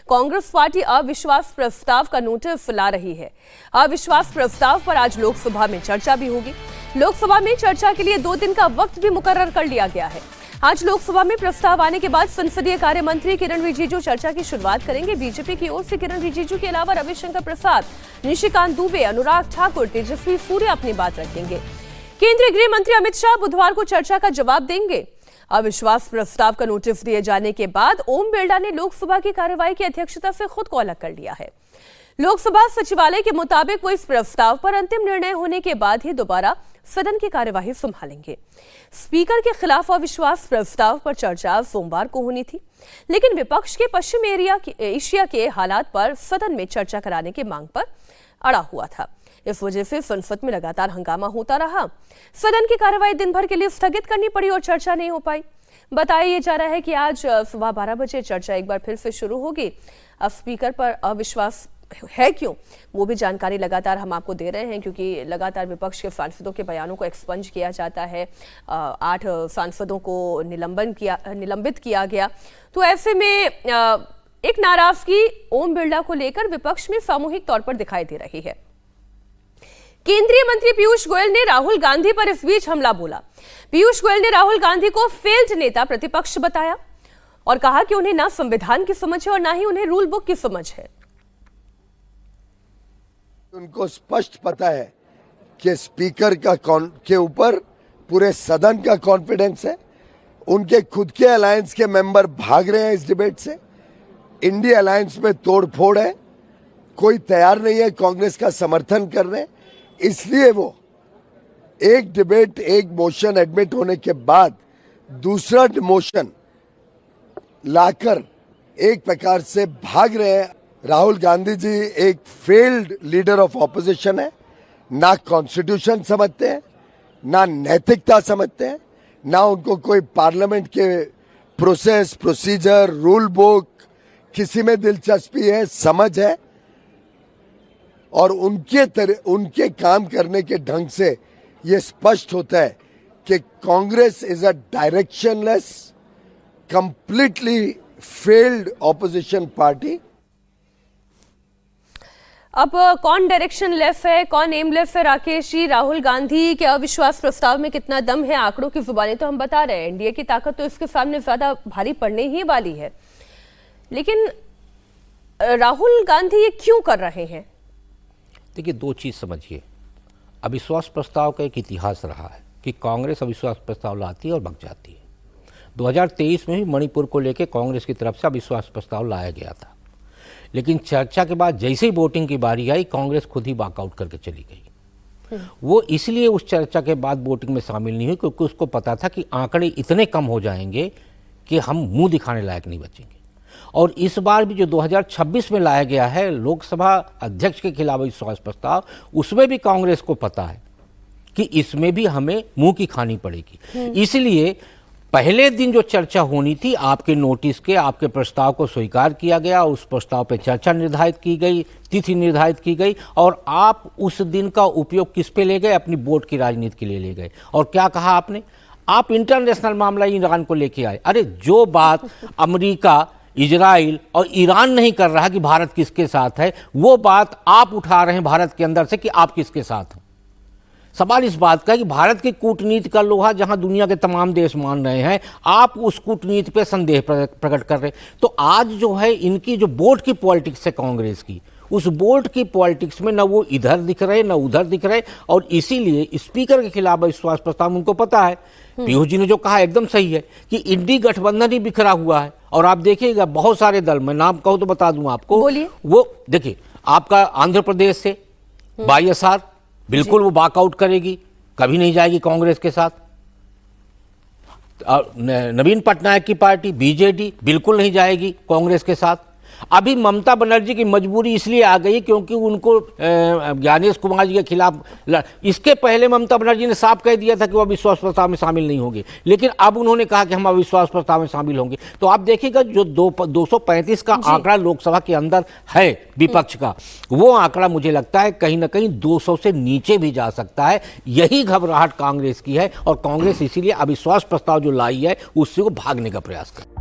Congress party अविश्वास प्रस्ताव का नोटिस ला रही है। अविश्वास प्रस्ताव पर आज लोकसभा में चर्चा भी होगी। लोकसभा में चर्चा के लिए 2 दिन का वक्त भी मुकर्रर कर लिया गया है। आज लोकसभा में प्रस्ताव आने के बाद संसदीय कार्य मंत्री किरण रिजिजू चर्चा की शुरुआत करेंगे। बीजेपी की ओर से किरण रिजिजू के अलावा रविशंकर प्रसाद, निशिकांत दुबे, अनुराग ठाकुर, तेजस्वी सूर्या अपनी बात रखेंगे। केंद्रीय गृह मंत्री अमित शाह बुधवार को चर्चा का जवाब देंगे। अविश्वास प्रस्ताव का नोटिस दिए जाने के बाद ओम बिरला ने लोकसभा की कार्यवाही की अध्यक्षता से खुद को अलग कर लिया है। लोकसभा सचिवालय के मुताबिक वो इस प्रस्ताव पर अंतिम निर्णय होने के बाद ही दोबारा सदन की कार्यवाही संभालेंगे। स्पीकर के खिलाफ अविश्वास प्रस्ताव पर चर्चा सोमवार को होनी थी, लेकिन विपक्ष के पश्चिम एशिया के हालात पर सदन में चर्चा कराने की मांग पर अड़ा हुआ था। इस वजह से संसद में लगातार हंगामा होता रहा। सदन की कार्यवाही दिन भर के लिए स्थगित करनी पड़ी और चर्चा नहीं हो पाई। बताया जा रहा है कि आज सुबह 12 बजे चर्चा एक बार फिर से शुरू होगी। अब स्पीकर पर अविश्वास है क्यों, वो भी जानकारी लगातार हम आपको दे रहे हैं, क्योंकि लगातार विपक्ष के सांसदों के बयानों को एक्सपंज किया जाता है। 8 सांसदों को निलंबित किया गया। तो ऐसे में एक नाराजगी ओम बिरला को लेकर विपक्ष में सामूहिक तौर पर दिखाई दे रही है। केंद्रीय मंत्री पीयूष गोयल ने राहुल गांधी पर इस बीच हमला बोला। पीयूष गोयल ने राहुल गांधी को फेल्ड नेता प्रतिपक्ष बताया और कहा कि उन्हें ना संविधान की समझ है और ना ही उन्हें रूल बुक की समझ है। उनको स्पष्ट पता है कि स्पीकर के ऊपर पूरे सदन का कॉन्फिडेंस है। उनके खुद के अलायंस के मेंबर भाग रहे हैं इस डिबेट से। इंडिया अलायंस में तोड़फोड़ है, कोई तैयार नहीं है कांग्रेस का समर्थन करने। इसलिए वो एक डिबेट, एक मोशन एडमिट होने के बाद दूसरा मोशन लाकर एक प्रकार से भाग रहे हैं। राहुल गांधी जी एक फेल्ड लीडर ऑफ ऑपोजिशन है। ना कॉन्स्टिट्यूशन समझते हैं, ना नैतिकता समझते हैं, ना उनको कोई पार्लियामेंट के प्रोसेस, प्रोसीजर, रूल बुक किसी में दिलचस्पी है, समझ है। और उनके काम करने के ढंग से ये स्पष्ट होता है कि Congress is a directionless, completely failed opposition party. अब कौन डायरेक्शनलेस है, कौन एमलेस है? राकेश जी, राहुल गांधी के अविश्वास प्रस्ताव में कितना दम है? आंकड़ों की जुबानी तो हम बता रहे हैं, एनडीए की ताकत तो इसके सामने ज्यादा भारी पड़ने ही वाली है। लेकिन राहुल गांधी ये क्यों कर रहे हैं? देखिए, 2 चीज़ समझिए। अविश्वास प्रस्ताव का एक इतिहास रहा है कि कांग्रेस अविश्वास प्रस्ताव लाती है और भग जाती है। 2023 में भी मणिपुर को लेकर कांग्रेस की तरफ से अविश्वास प्रस्ताव लाया गया था, लेकिन चर्चा के बाद जैसे ही वोटिंग की बारी आई, कांग्रेस खुद ही वॉकआउट करके चली गई। वो इसलिए उस चर्चा के बाद वोटिंग में शामिल नहीं हुई क्योंकि उसको पता था कि आंकड़े इतने कम हो जाएंगे कि हम मुंह दिखाने लायक नहीं बचेंगे। और इस बार भी जो 2026 में लाया गया है लोकसभा अध्यक्ष के खिलाफ विश्वास प्रस्ताव, उसमें भी कांग्रेस को पता है कि इसमें भी हमें मुंह की खानी पड़ेगी। इसलिए पहले दिन जो चर्चा होनी थी, आपके नोटिस के, आपके प्रस्ताव को स्वीकार किया गया, उस प्रस्ताव पर चर्चा निर्धारित की गई, तिथि निर्धारित की गई, और आप उस दिन का उपयोग किस पे ले गए? अपनी वोट की राजनीति के लिए ले गए। और क्या कहा आपने? आप इंटरनेशनल मामला ईरान को लेके आए। अरे जो बात अमेरिका, इजराइल और ईरान नहीं कर रहा कि भारत किसके साथ है, वो बात आप उठा रहे हैं भारत के अंदर से कि आप किसके साथ हैं। सवाल इस बात का है कि भारत की कूटनीति का लोहा जहां दुनिया के तमाम देश मान रहे हैं, आप उस कूटनीति पे संदेह प्रकट कर रहे हैं। तो आज जो है इनकी जो वोट की पॉलिटिक्स है कांग्रेस की, उस वोट की पॉलिटिक्स में न वो इधर दिख रहे न उधर दिख रहे, और इसीलिए स्पीकर के खिलाफ विश्वास प्रस्ताव उनको पता है। पीयूष जी ने जो कहा एकदम सही है कि इंडी गठबंधन ही बिखरा हुआ है। और आप देखिएगा बहुत सारे दल, मैं नाम कहूं तो बता दूं आपको, वो देखिए आपका आंध्र प्रदेश से वाईएसआर बिल्कुल वो वॉकआउट करेगी, कभी नहीं जाएगी कांग्रेस के साथ। नवीन पटनायक की पार्टी बीजेडी बिल्कुल नहीं जाएगी कांग्रेस के साथ। अभी ममता बनर्जी की मजबूरी इसलिए आ गई क्योंकि उनको ज्ञानेश कुमार जी के खिलाफ, इसके पहले ममता बनर्जी ने साफ कह दिया था कि वो अविश्वास प्रस्ताव में शामिल नहीं होंगे, लेकिन अब उन्होंने कहा कि हम अविश्वास प्रस्ताव में शामिल होंगे। तो आप देखिएगा जो 235 का आंकड़ा लोकसभा के अंदर है विपक्ष का, वो आंकड़ा मुझे लगता है कहीं ना कहीं 200 से नीचे भी जा सकता है। यही घबराहट कांग्रेस की है और कांग्रेस इसीलिए अविश्वास प्रस्ताव जो लाई है उससे वो भागने का प्रयास कर